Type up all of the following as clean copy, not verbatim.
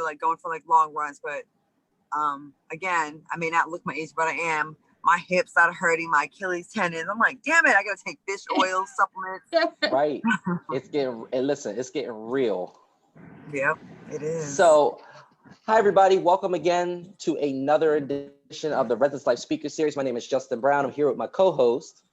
like going for like long runs. But again, I may not look my age, but I am. My hips started hurting, my Achilles tendons. I'm like, damn it, I gotta take fish oil supplements. Right. It's getting real. Yep, it is. So, hi everybody, welcome again to another edition of the Residence Life Speaker Series. My name is Justin Brown. I'm here with my co-host,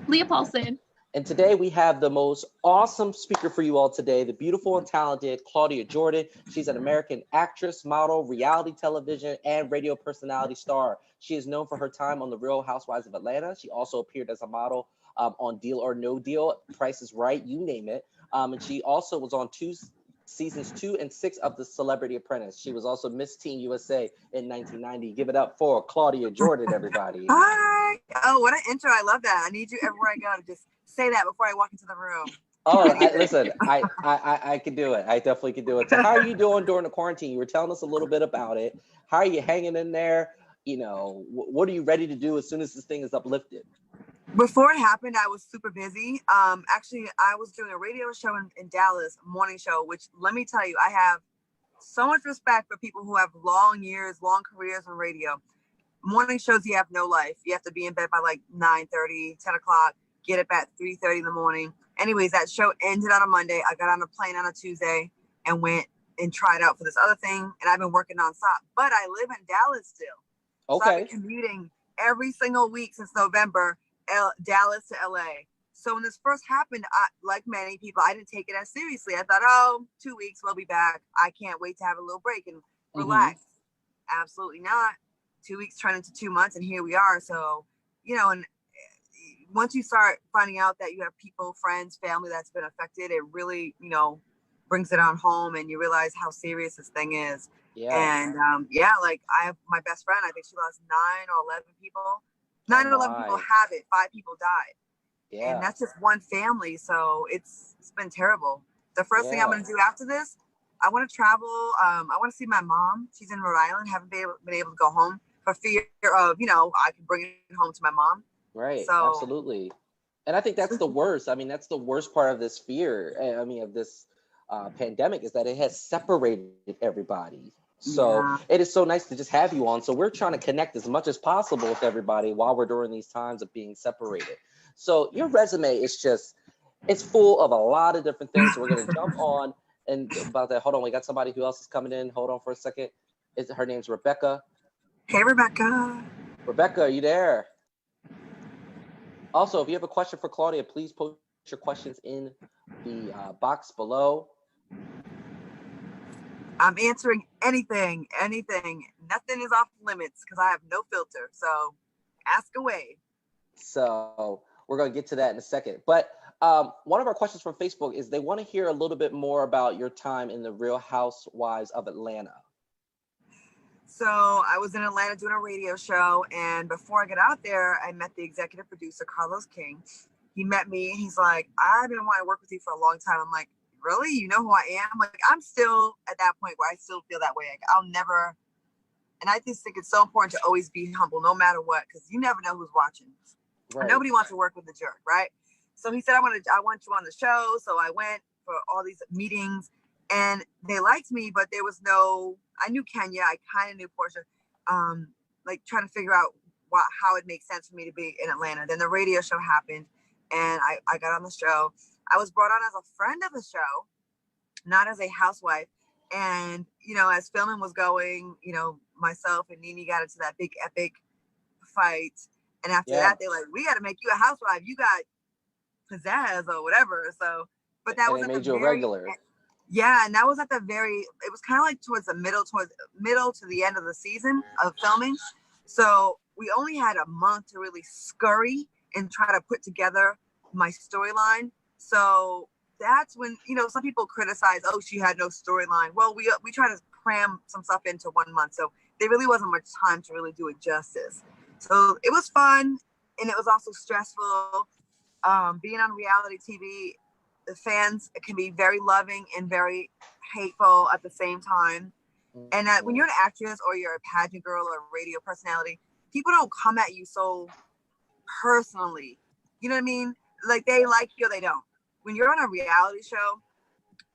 Leah Paulson. And today we have the most awesome speaker for you all today, the beautiful and talented Claudia Jordan. She's an American actress, model, reality television, and radio personality star. She is known for her time on The Real Housewives of Atlanta. She also appeared as a model on Deal or No Deal, Price is Right, you name it. And she also was on seasons 2 and 6 of The Celebrity Apprentice. She was also Miss Teen USA in 1990. Give it up for Claudia Jordan, everybody. Hi. Oh, what an intro. I love that. I need you everywhere I go to just say that before I walk into the room. Oh, listen, I can do it. I definitely can do it. So how are you doing during the quarantine? You were telling us a little bit about it. How are you hanging in there? You know, what are you ready to do as soon as this thing is uplifted? Before it happened, I was super busy. Actually, I was doing a radio show in Dallas, a morning show, which let me tell you, I have so much respect for people who have long years, long careers in radio. Morning shows, you have no life. You have to be in bed by like 9:30, 10 o'clock, get up at 3:30 in the morning. Anyways, that show ended on a Monday. I got on a plane on a Tuesday and went and tried out for this other thing. And I've been working nonstop, but I live in Dallas still. Okay. So I've been commuting every single week since November, Dallas to LA. So when this first happened, like many people, I didn't take it as seriously. I thought, oh, 2 weeks, we'll be back. I can't wait to have a little break and relax. Mm-hmm. Absolutely not. 2 weeks turned into 2 months, and here we are. So, you know, and once you start finding out that you have people, friends, family that's been affected, it really, you know, brings it on home, and you realize how serious this thing is. Yeah. And like I have my best friend, I think she lost 9 or 11 people. 9 or 11 people have it. 5 people died. Yeah. And that's just one family. So it's been terrible. The first thing I'm going to do after this, I want to travel. I want to see my mom. She's in Rhode Island. Haven't been able to go home for fear of, you know, I can bring it home to my mom. Right. So, absolutely. And I think that's the worst. I mean, that's the worst part of this fear. I mean, of this pandemic is that it has separated everybody. So it is so nice to just have you on. So we're trying to connect as much as possible with everybody while we're during these times of being separated. So your resume is just, it's full of a lot of different things. So we're going to jump on and about that. Hold on. We got somebody who else is coming in. Hold on for a second. Her name's Rebecca. Hey, Rebecca. Rebecca, are you there? Also, if you have a question for Claudia, please post your questions in the box below. I'm answering anything. Nothing is off limits because I have no filter. So ask away. So we're going to get to that in a second. But one of our questions from Facebook is they want to hear a little bit more about your time in the Real Housewives of Atlanta. So I was in Atlanta doing a radio show, and before I got out there, I met the executive producer, Carlos King. He met me, and he's like, I've been wanting to work with you for a long time. I'm like, really? You know who I am? Like, I'm still at that point where I still feel that way. Like, I'll never, and I just think it's so important to always be humble, no matter what, because you never know who's watching. Right. Nobody wants to work with a jerk, right? So he said, I want you on the show. So I went for all these meetings, and they liked me, but there was no, I knew Kenya, I kind of knew Portia, like trying to figure out how it makes sense for me to be in Atlanta. Then the radio show happened, and I got on the show. I was brought on as a friend of the show, not as a housewife. And, you know, as filming was going, you know, myself and Nene got into that big epic fight. And after that, they're like, we got to make you a housewife. You got pizzazz or whatever. So, but that was at made you a regular. Yeah, and that was at the it was kind of like towards the middle to the end of the season of filming. So we only had a month to really scurry and try to put together my storyline. So that's when, you know, some people criticize, oh, she had no storyline. Well, we try to cram some stuff into 1 month. So there really wasn't much time to really do it justice. So it was fun, and it was also stressful. Being on reality TV, the fans can be very loving and very hateful at the same time. And when you're an actress or you're a pageant girl or a radio personality, people don't come at you so personally. You know what I mean? Like, they like you or they don't. When you're on a reality show,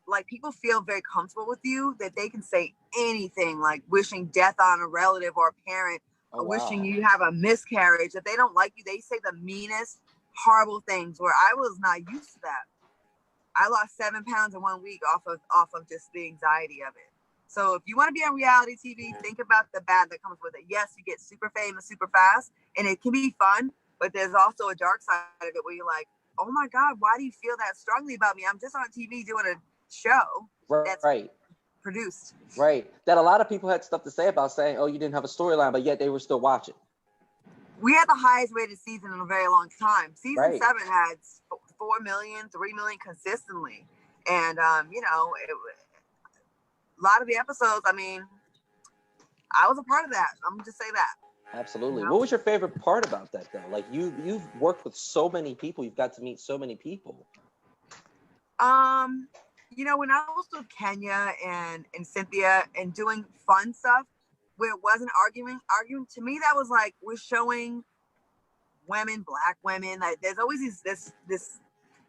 like people feel very comfortable with you that they can say anything, like wishing death on a relative or a parent, Oh, or wishing wow. you have a miscarriage. If they don't like you, they say the meanest, horrible things, where I was not used to that. I lost 7 pounds in 1 week off of just the anxiety of it. So if you want to be on reality TV, think about the bad that comes with it. Yes, you get super famous super fast, and it can be fun, but there's also a dark side of it where you're like, oh my God, why do you feel that strongly about me? I'm just on TV doing a show that's Right. produced. Right. That a lot of people had stuff to say about, saying, oh, you didn't have a storyline, but yet they were still watching. We had the highest rated season in a very long time. Season Right. 7 had 4 million, 3 million consistently. And, a lot of the episodes, I mean, I was a part of that. I'm gonna just say that. Absolutely. You know? What was your favorite part about that, though? Like, you've worked with so many people. You've got to meet so many people. When I was with Kenya and Cynthia and doing fun stuff where it wasn't arguing to me, that was like, we're showing women, Black women, like there's always this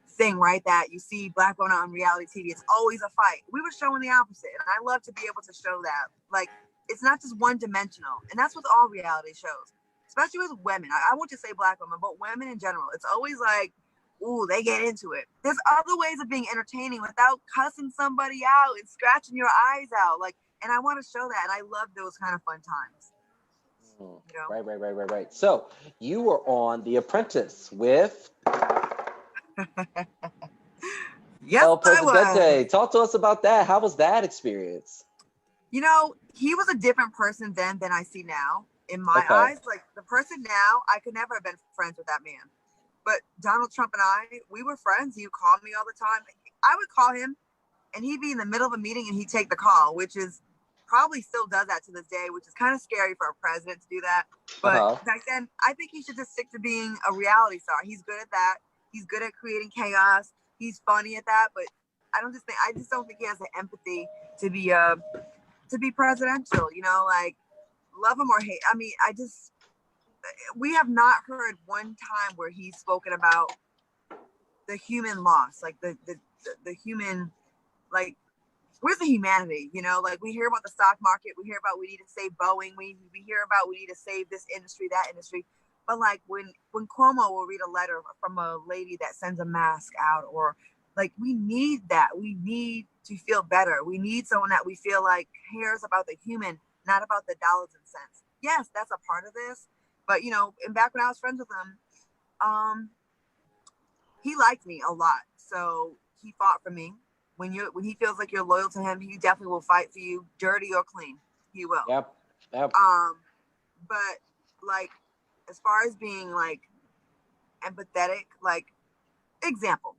thing, right, that you see Black women on reality TV, it's always a fight. We were showing the opposite, and I love to be able to show that, like, it's not just one dimensional. And that's with all reality shows, especially with women. I won't just say Black women, but women in general. It's always like, ooh, they get into it. There's other ways of being entertaining without cussing somebody out and scratching your eyes out, like, and I want to show that, and I love those kind of fun times. Right. So you were on The Apprentice with Yes, El I was. Presidente. Talk to us about that. How was that experience? He was a different person then than I see now. In my eyes, like the person now, I could never have been friends with that man. But Donald Trump and I, we were friends. He would call me all the time. I would call him, and he'd be in the middle of a meeting, and he'd take the call, which is probably still does that to this day, which is kind of scary for a president to do that. But back then, I think he should just stick to being a reality star. He's good at that. He's good at creating chaos. He's funny at that. But I just don't think he has the empathy to be presidential. Like, love him or hate. I mean, we have not heard one time where he's spoken about the human loss, like the human, like, where's the humanity? Like, we hear about the stock market, we hear about we need to save Boeing, we hear about we need to save this industry, that industry. But like when Cuomo will read a letter from a lady that sends a mask out, or like, we need that. We need to feel better. We need someone that we feel like cares about the human, not about the dollars and cents. Yes, that's a part of this. But and back when I was friends with him, he liked me a lot. So he fought for me. When he feels like you're loyal to him, he definitely will fight for you, dirty or clean. He will. Yep. But like, as far as being like empathetic, like, example.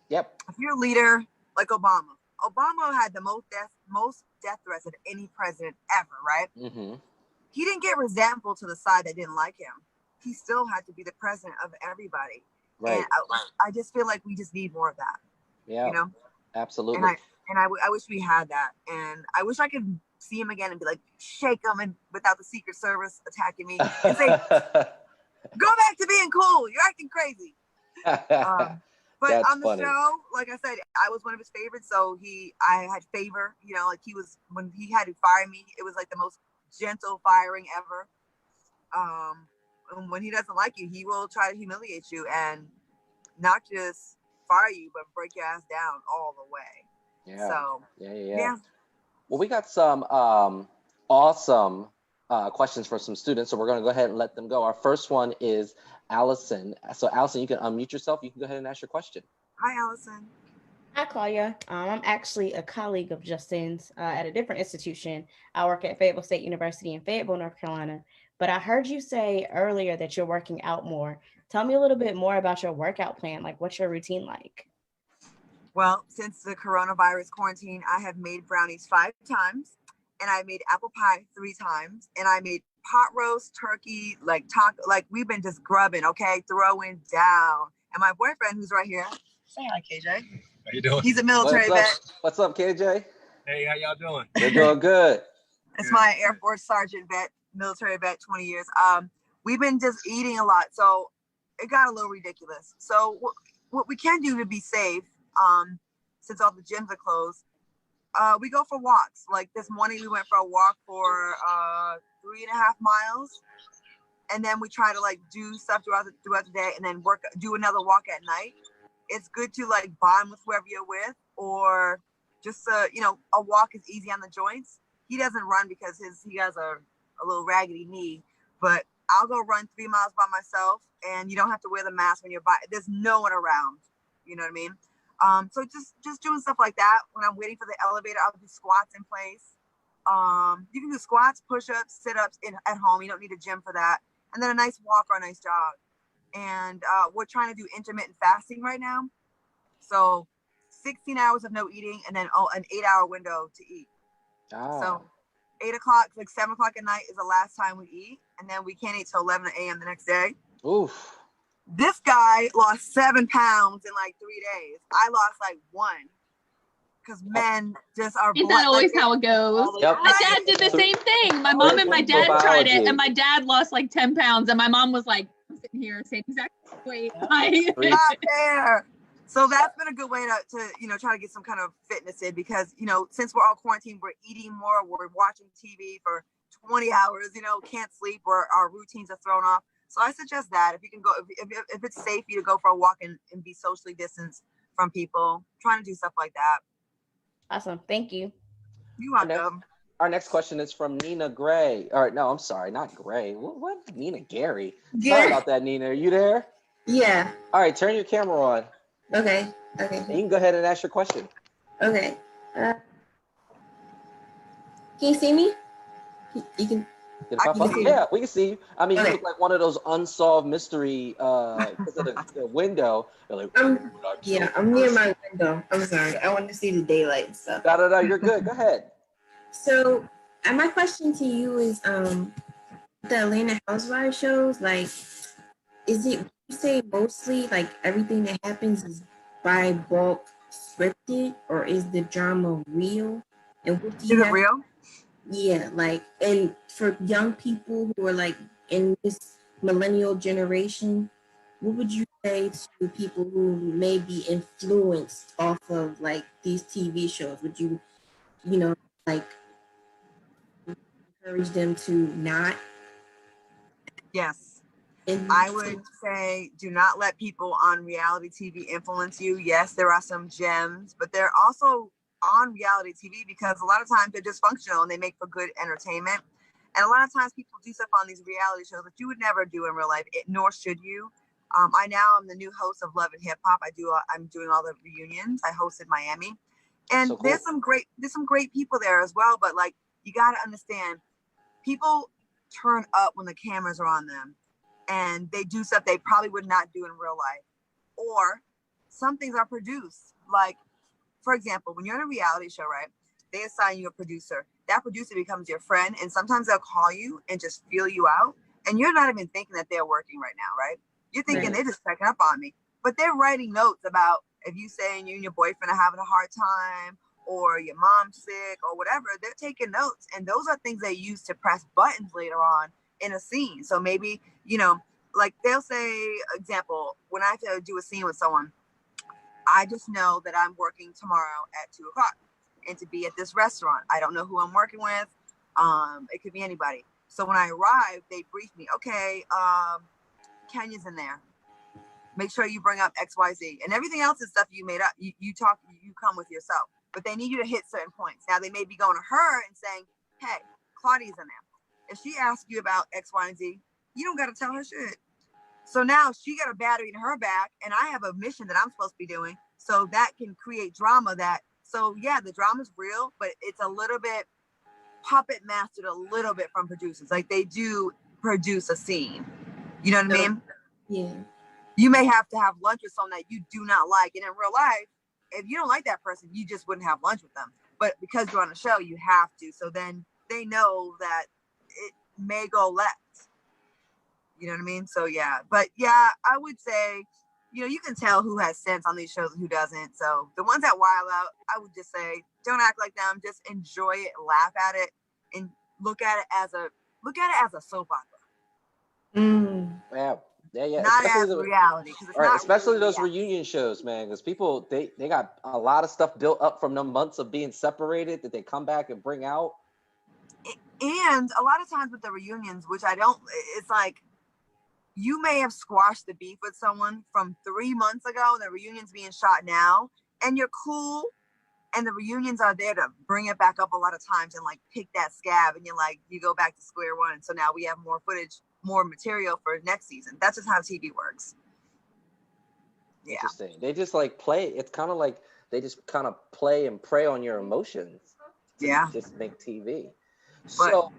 Yep. If you're a leader like Obama had the most death threats of any president ever, right? Mm-hmm. He didn't get resentful to the side that didn't like him. He still had to be the president of everybody. Right. And I just feel like we just need more of that. Yeah. Absolutely. And I wish we had that. And I wish I could see him again and be like, shake him, and without the Secret Service attacking me, and say, go back to being cool. You're acting crazy. But That's on the funny. show, like I said, I was one of his favorites. So I had favor, like when he had to fire me, it was like the most gentle firing ever. And when he doesn't like you, he will try to humiliate you and not just fire you, but break your ass down all the way. Yeah. So yeah. Well, we got some awesome questions for some students, so we're going to go ahead and let them go. Our first one is Allison. So Allison, you can unmute yourself. You can go ahead and ask your question. Hi, Allison. Hi, Claudia. I'm actually a colleague of Justin's at a different institution. I work at Fayetteville State University in Fayetteville, North Carolina. But I heard you say earlier that you're working out more. Tell me a little bit more about your workout plan. Like, what's your routine like? Well, since the coronavirus quarantine, I have made brownies 5 times, and I made apple pie 3 times, and I made pot roast, turkey, like taco. Like, we've been just grubbing, okay, throwing down. And my boyfriend, who's right here, say hi, KJ. How you doing? He's a military vet. What's up, KJ? Hey, how y'all doing? We're doing good. It's my Air Force sergeant vet, military vet, 20 years. We've been just eating a lot, so it got a little ridiculous. So what we can do to be safe, since all the gyms are closed, we go for walks. Like this morning, we went for a walk for 3.5 miles, and then we try to like do stuff throughout the day, and then do another walk at night. It's good to like bond with whoever you're with, or just a walk is easy on the joints. He doesn't run because he has a little raggedy knee, but I'll go run 3 miles by myself, and you don't have to wear the mask when you're there's no one around. You know what I mean? So just doing stuff like that. When I'm waiting for the elevator, I'll do squats in place. You can do squats, push-ups, sit-ups at home. You don't need a gym for that. And then a nice walk or a nice jog. And we're trying to do intermittent fasting right now. So 16 hours of no eating, and then an 8-hour window to eat. So 8 o'clock, like 7 o'clock at night is the last time we eat. And then we can't eat till 11 a.m. the next day. Oof. This guy lost 7 pounds in like 3 days. I lost like 1. Because men just are. Isn't that always how it goes? Yep. My dad did the same thing. My mom and my dad tried it, and my dad lost like 10 pounds, and my mom was like, I'm sitting here, same exact weight. Not fair. So that's been a good way to try to get some kind of fitness in, because, since we're all quarantined, we're eating more, we're watching TV for 20 hours, can't sleep, or our routines are thrown off. So I suggest that if you can go, if it's safe for you to go for a walk and be socially distanced from people, trying to do stuff like that. Awesome. Thank you. You're welcome. Our next question is from Nina Gray. All right, no, I'm sorry, not Gray. What? Nina Gary. Sorry about that, Nina. Are you there? Yeah. All right, turn your camera on. Okay. You can go ahead and ask your question. Okay. Can you see me? You can. Yeah, we can see you. I mean, okay. You look like one of those unsolved mystery because of the window. Like, I'm near my window. I'm sorry. I want to see the daylight and stuff. No, you're good. Go ahead. So, my question to you is, the Atlanta Housewives shows, like, is it, you say mostly, like, everything that happens is by bulk scripted, or is the drama real? And what do you Is it real? Yeah, like, and for young people who are like in this millennial generation, what would you say to people who may be influenced off of like these TV shows? Would you, like encourage them to not? Yes. I would say do not let people on reality TV influence you. Yes, there are some gems, but they're also on reality TV because a lot of times they're dysfunctional and they make for good entertainment. And a lot of times people do stuff on these reality shows that you would never do in real life, nor should you. I now am the new host of Love and Hip Hop. I'm doing all the reunions. I hosted Miami, and so cool. there's some great people there as well. But like, you got to understand, people turn up when the cameras are on them, and they do stuff they probably would not do in real life. Or some things are produced. Like, for example, when you're in a reality show, right? They assign you a producer. That producer becomes your friend, and sometimes they'll call you and just feel you out. And you're not even thinking that they're working right now, right? You're thinking they're just checking up on me. But they're writing notes about if you saying you and your boyfriend are having a hard time, or your mom's sick, or whatever. They're taking notes, and those are things they use to press buttons later on in a scene. So maybe, like they'll say, example, when I have to do a scene with someone, I just know that I'm working tomorrow at 2 o'clock and to be at this restaurant. I don't know who I'm working with. It could be anybody. So when I arrive, they brief me. Okay, Kenya's in there. Make sure you bring up X, Y, Z. And everything else is stuff you made up. You come with yourself. But they need you to hit certain points. Now, they may be going to her and saying, hey, Claudia's in there. If she asks you about X, Y, and Z, you don't got to tell her shit. So now she got a battery in her back, and I have a mission that I'm supposed to be doing. So that can create drama so yeah, the drama's real, but it's a little bit puppet mastered a little bit from producers. Like, they do produce a scene. You know what I mean? Yeah. You may have to have lunch with someone that you do not like. And in real life, if you don't like that person, you just wouldn't have lunch with them. But because you're on a show, you have to. So then they know that it may go left. You know what I mean? So yeah. But yeah, I would say, you can tell who has sense on these shows and who doesn't. So the ones that wild out, I would just say, don't act like them. Just enjoy it, laugh at it, and look at it as a soap opera. Yeah. Yeah. Not Especially as reality, because it's not especially really those reality. reunion shows, man, because people they got a lot of stuff built up from the months of being separated that they come back and bring out. And a lot of times with the reunions, which I don't, it's like you may have squashed the beef with someone from 3 months ago, and the reunion's being shot now, and you're cool, and the reunions are there to bring it back up a lot of times and like pick that scab, and you're like, you go back to square one. So now we have more footage, more material for next season. That's just how TV works. Yeah. Interesting. They just like play. It's kind of like they just kind of play and prey on your emotions to just make TV. So,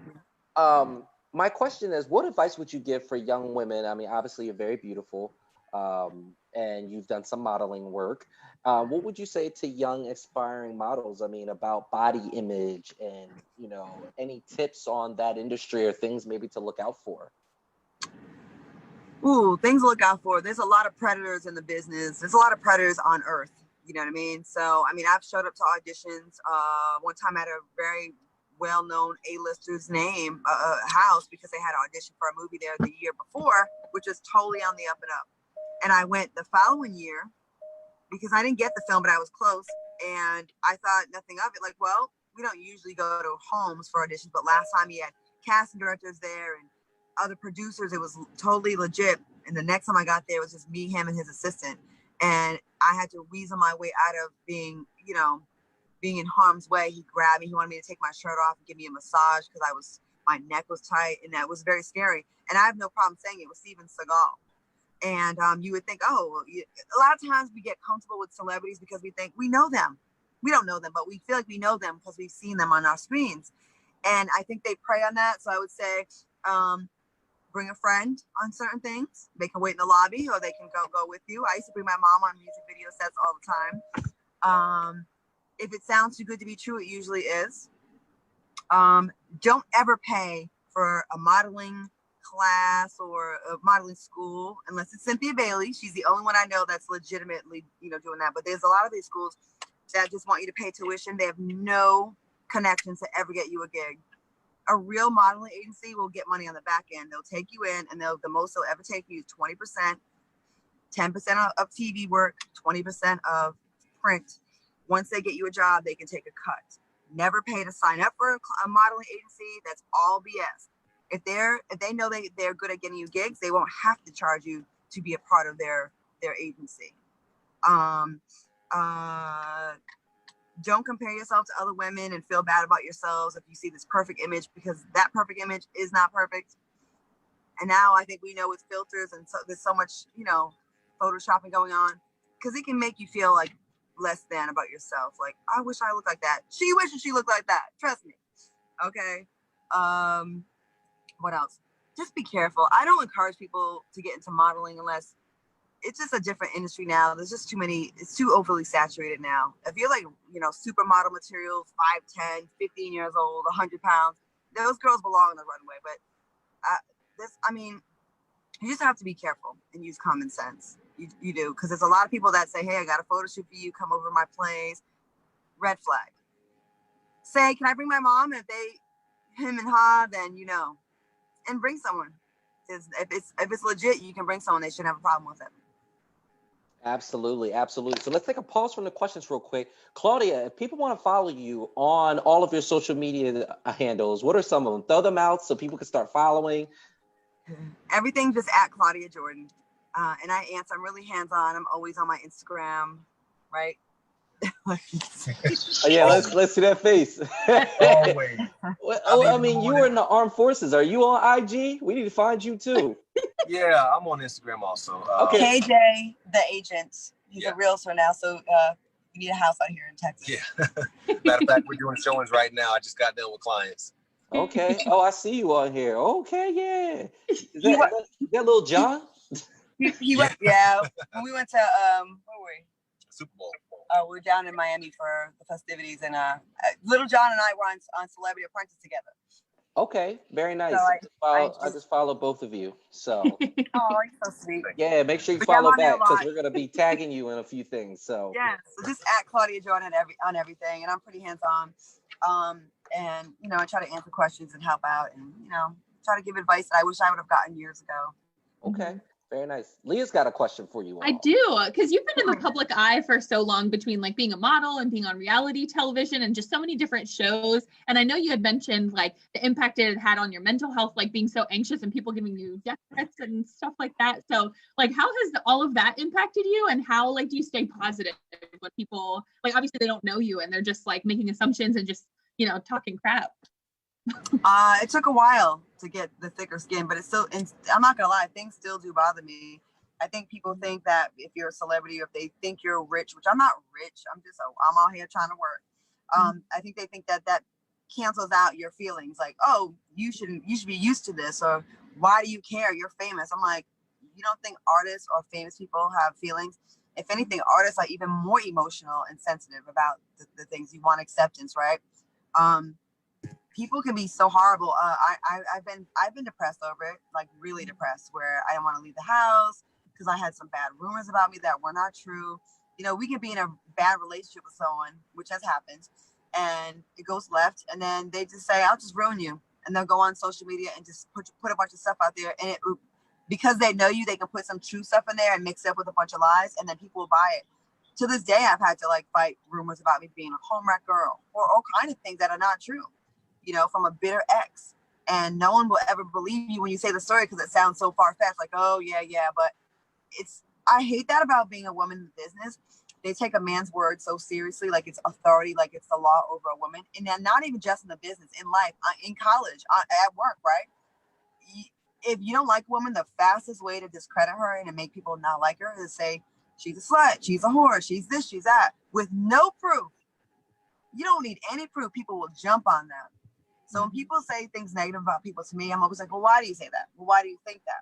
my question is, what advice would you give for young women? I mean, obviously you're very beautiful, and you've done some modeling work. What would you say to young aspiring models? I mean, about body image and, you know, any tips on that industry or things maybe to look out for? Ooh, things to look out for. There's a lot of predators in the business. There's a lot of predators on Earth. You know what I mean? So, I mean, I've showed up to auditions. One time I had a very well-known A-lister's name, house, because they had an audition for a movie there the year before, which was totally on the up and up. And I went the following year because I didn't get the film, but I was close. And I thought nothing of it. Like, well, we don't usually go to homes for auditions, but last time he had casting directors there and other producers. It was totally legit. And the next time I got there, it was just me, him, and his assistant. And I had to weasel my way out of being, you know, being in harm's way. He grabbed me. He wanted me to take my shirt off and give me a massage because my neck was tight, and that was very scary. And I have no problem saying it was Steven Seagal. And you would think, oh, a lot of times we get comfortable with celebrities because we think we know them. We don't know them, but we feel like we know them because we've seen them on our screens. And I think they prey on that. So I would say, bring a friend on certain things. They can wait in the lobby, or they can go with you. I used to bring my mom on music video sets all the time. If it sounds too good to be true, it usually is. Don't ever pay for a modeling class or a modeling school unless it's Cynthia Bailey. She's the only one I know that's legitimately, you know, doing that. But there's a lot of these schools that just want you to pay tuition. They have no connections to ever get you a gig. A real modeling agency will get money on the back end. They'll take you in, and the most they'll ever take you is 20%, 10% of TV work, 20% of print. Once they get you a job, they can take a cut. Never pay to sign up for a modeling agency. That's all BS. If they know they're good at getting you gigs, they won't have to charge you to be a part of their agency. Don't compare yourself to other women and feel bad about yourselves if you see this perfect image, because that perfect image is not perfect. And now I think we know with filters and so there's so much, you know, photoshopping going on, because it can make you feel like less than about yourself. Like, I wish I looked like that. She wishes she looked like that. Trust me. Okay. What else? Just be careful. I don't encourage people to get into modeling unless it's just a different industry now. There's just too many. It's too overly saturated now. If you're like, you know, supermodel material, 5'10", 15 years old, 100 pounds, those girls belong on the runway. But you just have to be careful and use common sense. You do, because there's a lot of people that say, hey, I got a photo shoot for you. Come over to my place. Red flag. Say, can I bring my mom? If him and her, then you know, and bring someone. If it's legit, you can bring someone. They shouldn't have a problem with it. Absolutely. So let's take a pause from the questions real quick. Claudia, if people want to follow you on all of your social media handles, what are some of them? Throw them out so people can start following. Everything just at Claudia Jordan. And I answer. I'm really hands-on. I'm always on my Instagram, right? Yeah, let's see that face. Always. Well, I mean, you were in the armed forces. Are you on IG? We need to find you too. Yeah, I'm on Instagram also. Okay. KJ, the agent. He's a realtor now, so you need a house out here in Texas. Yeah. Matter of fact, we're doing showings right now. I just got done with clients. Okay. Oh, I see you on here. Okay, yeah. Is that little John? He went, yeah. When we went to where were we? Super Bowl. We were down in Miami for the festivities, and Little John and I were on Celebrity Apprentice together. Okay, very nice. So I just follow both of you. So. Oh, you're so sweet. Yeah, make sure you follow back because we're gonna be tagging you in a few things. So. Yeah, so just at Claudia Jordan on everything, and I'm pretty hands-on. And you know, I try to answer questions and help out, and you know, try to give advice that I wish I would have gotten years ago. Okay. Very nice. Leah's got a question for you all. I do, because you've been in the public eye for so long, between like being a model and being on reality television and just so many different shows. And I know you had mentioned like the impact it had on your mental health, like being so anxious and people giving you death threats and stuff like that. So like, how has all of that impacted you, and how like do you stay positive when people, like, obviously they don't know you and they're just like making assumptions and just, you know, talking crap? It took a while to get the thicker skin, but it's still, I'm not gonna lie, things still do bother me. I think people think that if you're a celebrity, or if they think you're rich, which I'm not rich, I'm out here trying to work. I think they think that cancels out your feelings. Like, oh, you should be used to this, or why do you care? You're famous. I'm like, you don't think artists or famous people have feelings? If anything, artists are even more emotional and sensitive about the things. You want acceptance, right? People can be so horrible. I've been depressed over it, like really depressed, where I didn't want to leave the house because I had some bad rumors about me that were not true. You know, we can be in a bad relationship with someone, which has happened, and it goes left, and then they just say, "I'll just ruin you," and they'll go on social media and just put a bunch of stuff out there, and because they know you, they can put some true stuff in there and mix it up with a bunch of lies, and then people will buy it. To this day, I've had to like fight rumors about me being a homewrecker or all kind of things that are not true. You know, from a bitter ex, and no one will ever believe you when you say the story because it sounds so far-fetched, like, oh yeah, but I hate that about being a woman in business. They take a man's word so seriously, like it's authority, like it's the law over a woman. And then not even just in the business, in life, in college, at work, right? If you don't like a woman, the fastest way to discredit her and to make people not like her is say she's a slut, she's a whore, she's this, she's that, with no proof. You don't need any proof. People will jump on that. So when people say things negative about people to me, I'm always like, well, why do you say that? Well, why do you think that?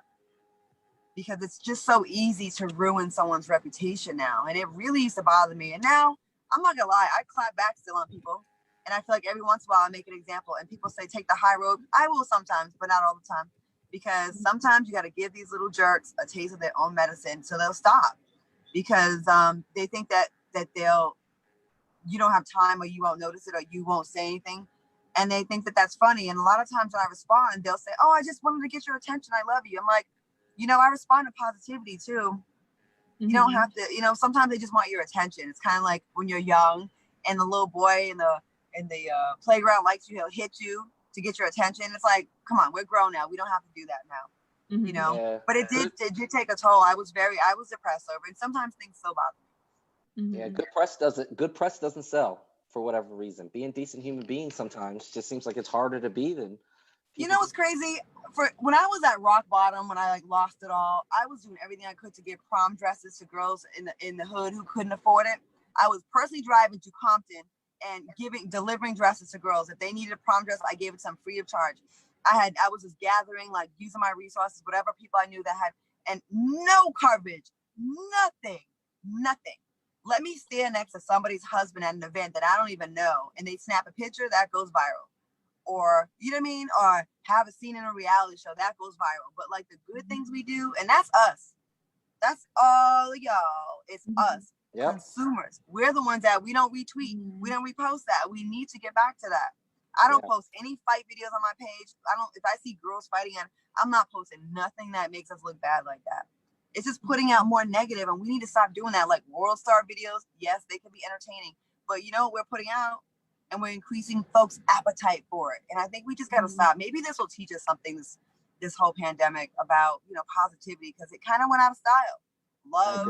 Because it's just so easy to ruin someone's reputation now. And it really used to bother me. And now, I'm not gonna lie, I clap back still on people. And I feel like every once in a while I make an example and people say, take the high road. I will sometimes, but not all the time. Because sometimes you gotta give these little jerks a taste of their own medicine so they'll stop. Because they think that you don't have time, or you won't notice it, or you won't say anything. And they think that that's funny. And a lot of times when I respond, they'll say, oh, I just wanted to get your attention. I love you. I'm like, you know, I respond to positivity too. You don't have to, you know, sometimes they just want your attention. It's kind of like when you're young and the little boy in the playground likes you, he'll hit you to get your attention. It's like, come on, we're grown now. We don't have to do that now, you know? Yeah. But it did take a toll. I was depressed over it. And sometimes things still bother me. Yeah, good press doesn't sell. For whatever reason, being decent human beings sometimes just seems like it's harder to be than. You know what's crazy? When I was at rock bottom, when I like lost it all, I was doing everything I could to get prom dresses to girls in the hood who couldn't afford it. I was personally driving to Compton and delivering dresses to girls. If they needed a prom dress, I gave it to them free of charge. I was just gathering, like using my resources, whatever people I knew that had, and no coverage, nothing. Let me stand next to somebody's husband at an event that I don't even know, and they snap a picture that goes viral. Or, you know what I mean? Or have a scene in a reality show that goes viral. But like the good things we do, and that's us. That's all y'all. It's us, consumers. We're the ones that we don't retweet. We don't repost that. We need to get back to that. I don't post any fight videos on my page. If I see girls fighting, I'm not posting nothing that makes us look bad like that. It's just putting out more negative, and we need to stop doing that. Like world star videos, yes, they can be entertaining, but you know what we're putting out, and we're increasing folks' appetite for it. And I think we just gotta stop. Maybe this will teach us something, this whole pandemic, about, you know, positivity, because it kind of went out of style. Love,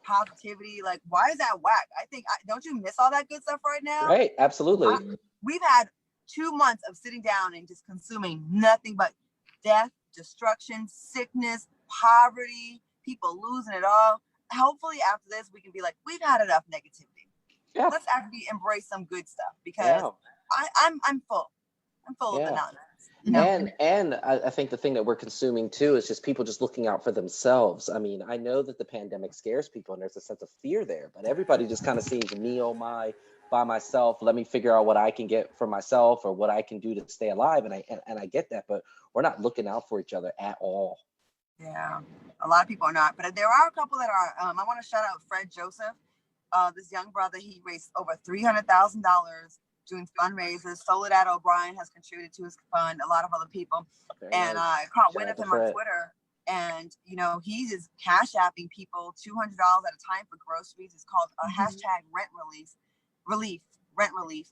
positivity, like why is that whack? I think, don't you miss all that good stuff right now? Right, absolutely. We've had 2 months of sitting down and just consuming nothing but death, destruction, sickness, poverty, people losing it all. Hopefully after this we can be like, we've had enough negativity. Let's actually embrace some good stuff, because I'm full of the nonsense. You know? And I think the thing that we're consuming too is just people just looking out for themselves. I mean, I know that the pandemic scares people and there's a sense of fear there, but everybody just kind of sees me, oh my, by myself. Let me figure out what I can get for myself or what I can do to stay alive. And I get that, but we're not looking out for each other at all. Yeah, a lot of people are not, but there are a couple that are. I want to shout out Fred Joseph, this young brother. He raised over $300,000 doing fundraisers. Soledad O'Brien has contributed to his fund. A lot of other people, I caught wind of him on Twitter, And, you know, he is cash apping people $200 at a time for groceries. It's called a hashtag rent relief.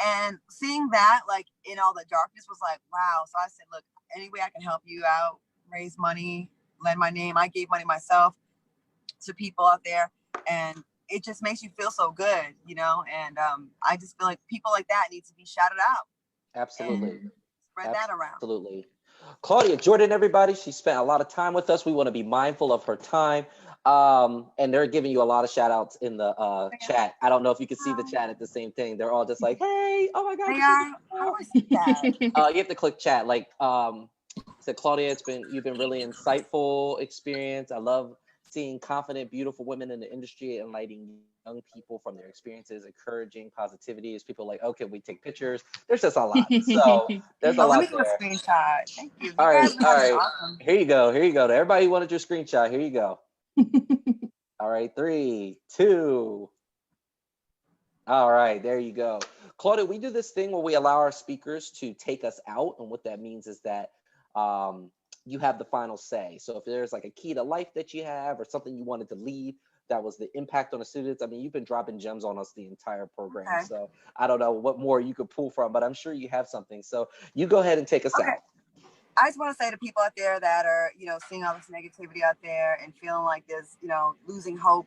And seeing that, like, in all the darkness was like, wow. So I said, look, any way I can help you out, raise money, lend my name. I gave money myself to people out there. And it just makes you feel so good, you know? And I just feel like people like that need to be shouted out. Absolutely. Spread that around. Absolutely. Claudia Jordan, everybody, she spent a lot of time with us. We want to be mindful of her time. And they're giving you a lot of shout outs in the chat. I don't know if you can see the chat at the same thing. They're all just like, hey, oh my God. They are. How do I see that? You have to click chat. Like said, Claudia, you've been really insightful experience. I love seeing confident, beautiful women in the industry, enlightening young people from their experiences, encouraging positivity. As people like, okay, we take pictures. There's just a lot. So there's a lot. Let me do a screenshot. Thank you. All right. Awesome. Here you go. To everybody who wanted your screenshot, here you go. All right, 3, 2. All right, there you go. Claudia, we do this thing where we allow our speakers to take us out. And what that means is that you have the final say. So if there's like a key to life that you have or something you wanted to leave that was the impact on the students, I mean, you've been dropping gems on us the entire program. Okay. So I don't know what more you could pull from, but I'm sure you have something. So you go ahead and take us out. I just want to say to people out there that are, you know, seeing all this negativity out there and feeling like there's, you know, losing hope.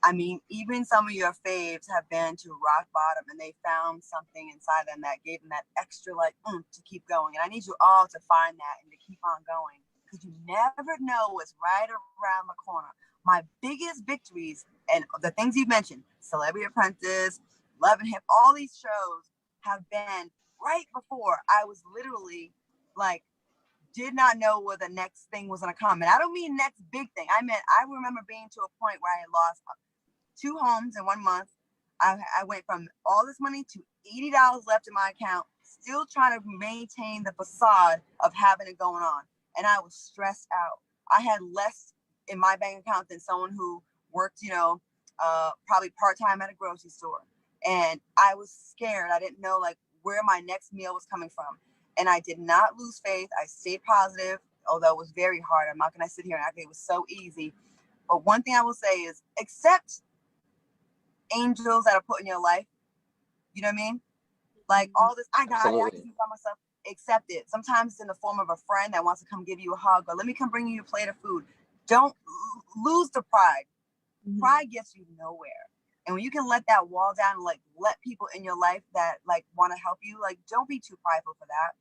I mean, even some of your faves have been to rock bottom and they found something inside them that gave them that extra like to keep going. And I need you all to find that and to keep on going because you never know what's right around the corner. My biggest victories and the things you mentioned, Celebrity Apprentice, Love and Hip, all these shows have been right before I was literally like, did not know where the next thing was going to come. And I don't mean next big thing. I meant, I remember being to a point where I had lost 2 homes in 1 month. I went from all this money to $80 left in my account, still trying to maintain the facade of having it going on. And I was stressed out. I had less in my bank account than someone who worked, you know, probably part-time at a grocery store. And I was scared. I didn't know like where my next meal was coming from. And I did not lose faith. I stayed positive, although it was very hard. I'm not going to sit here and act like it was so easy. But one thing I will say is accept angels that are put in your life. You know what I mean? Like all this, I got it. I can do it by myself. Accept it. Sometimes it's in the form of a friend that wants to come give you a hug or let me come bring you a plate of food. Don't lose the pride. Pride gets you nowhere. And when you can let that wall down and like let people in your life that like want to help you, like don't be too prideful for that.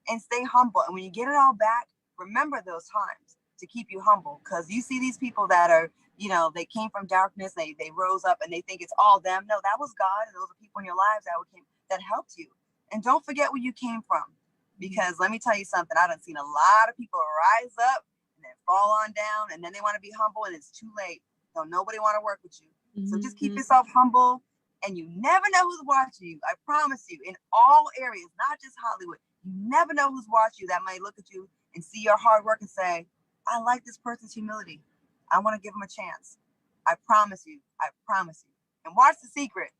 And stay humble. And when you get it all back, remember those times to keep you humble. Because you see these people that are, you know, they came from darkness, they rose up and they think it's all them. No, that was God. And those are people in your lives that helped you. And don't forget where you came from. Because let me tell you something, I done seen a lot of people rise up and then fall on down and then they want to be humble and it's too late. Don't nobody want to work with you. So just keep yourself humble and you never know who's watching you. I promise you, in all areas, not just Hollywood. You never know who's watching you that might look at you and see your hard work and say, I like this person's humility. I want to give him a chance. I promise you. I promise you. And watch The Secret.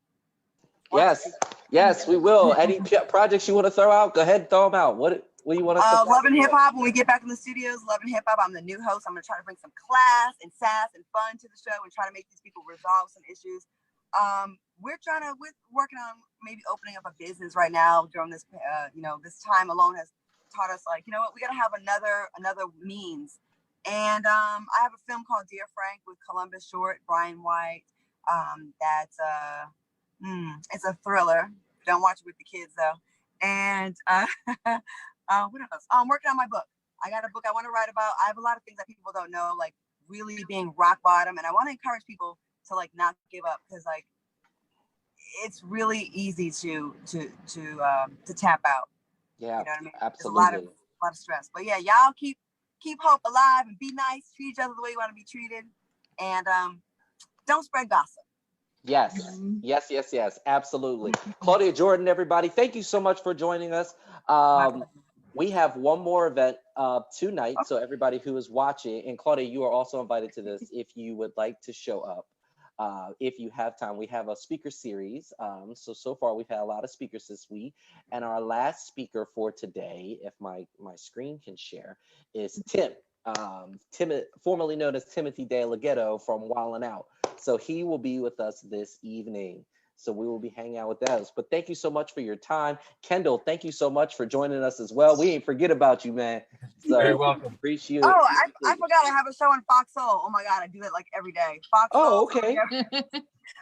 Yes, we will. Any projects you want to throw out? Go ahead and throw them out. What do you want us to Love and Hip Hop. When we get back in the studios, Love and Hip Hop. I'm the new host. I'm going to try to bring some class and sass and fun to the show and try to make these people resolve some issues. We're working on maybe opening up a business right now during this, this time alone has taught us like, you know what, we got to have another means. And I have a film called Dear Frank with Columbus Short, Brian White. That's it's a thriller. Don't watch it with the kids though. And what else? I'm working on my book. I got a book I want to write about. I have a lot of things that people don't know, like really being rock bottom. And I want to encourage people to like not give up because like it's really easy to tap out. Yeah, you know what I mean? absolutely. There's a lot of stress. But yeah, y'all keep hope alive and be nice, treat each other the way you want to be treated, and don't spread gossip. Yes, absolutely. Claudia Jordan, everybody, thank you so much for joining us. We have one more event tonight, so everybody who is watching, and Claudia, you are also invited to this if you would like to show up. If you have time, we have a speaker series. So far we've had a lot of speakers this week, and our last speaker for today, if my screen can share, is Tim. formerly known as Timothy De La Ghetto from Wildin' Out. So he will be with us this evening. So we will be hanging out with those. But thank you so much for your time. Kendall, thank you so much for joining us as well. We ain't forget about you, man. So Very welcome. Appreciate Oh, it. I forgot I have a show on Fox Soul. Oh my God, I do that like every day. Fox Oh, Soul. okay. I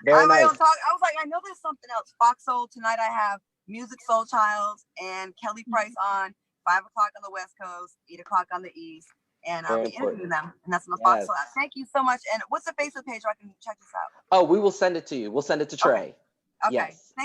Very have my nice. own talk. I was like, I know there's something else. Fox Soul. Tonight I have Music Soul Child and Kelly Price on 5 o'clock on the West Coast, 8 o'clock on the East. And I'll be interviewing them. And that's on the Fox Yes. Soul app. Thank you so much. And what's the Facebook page so I can check this out? Oh, we will send it to you. We'll send it to Trey. Okay. Yes. Thank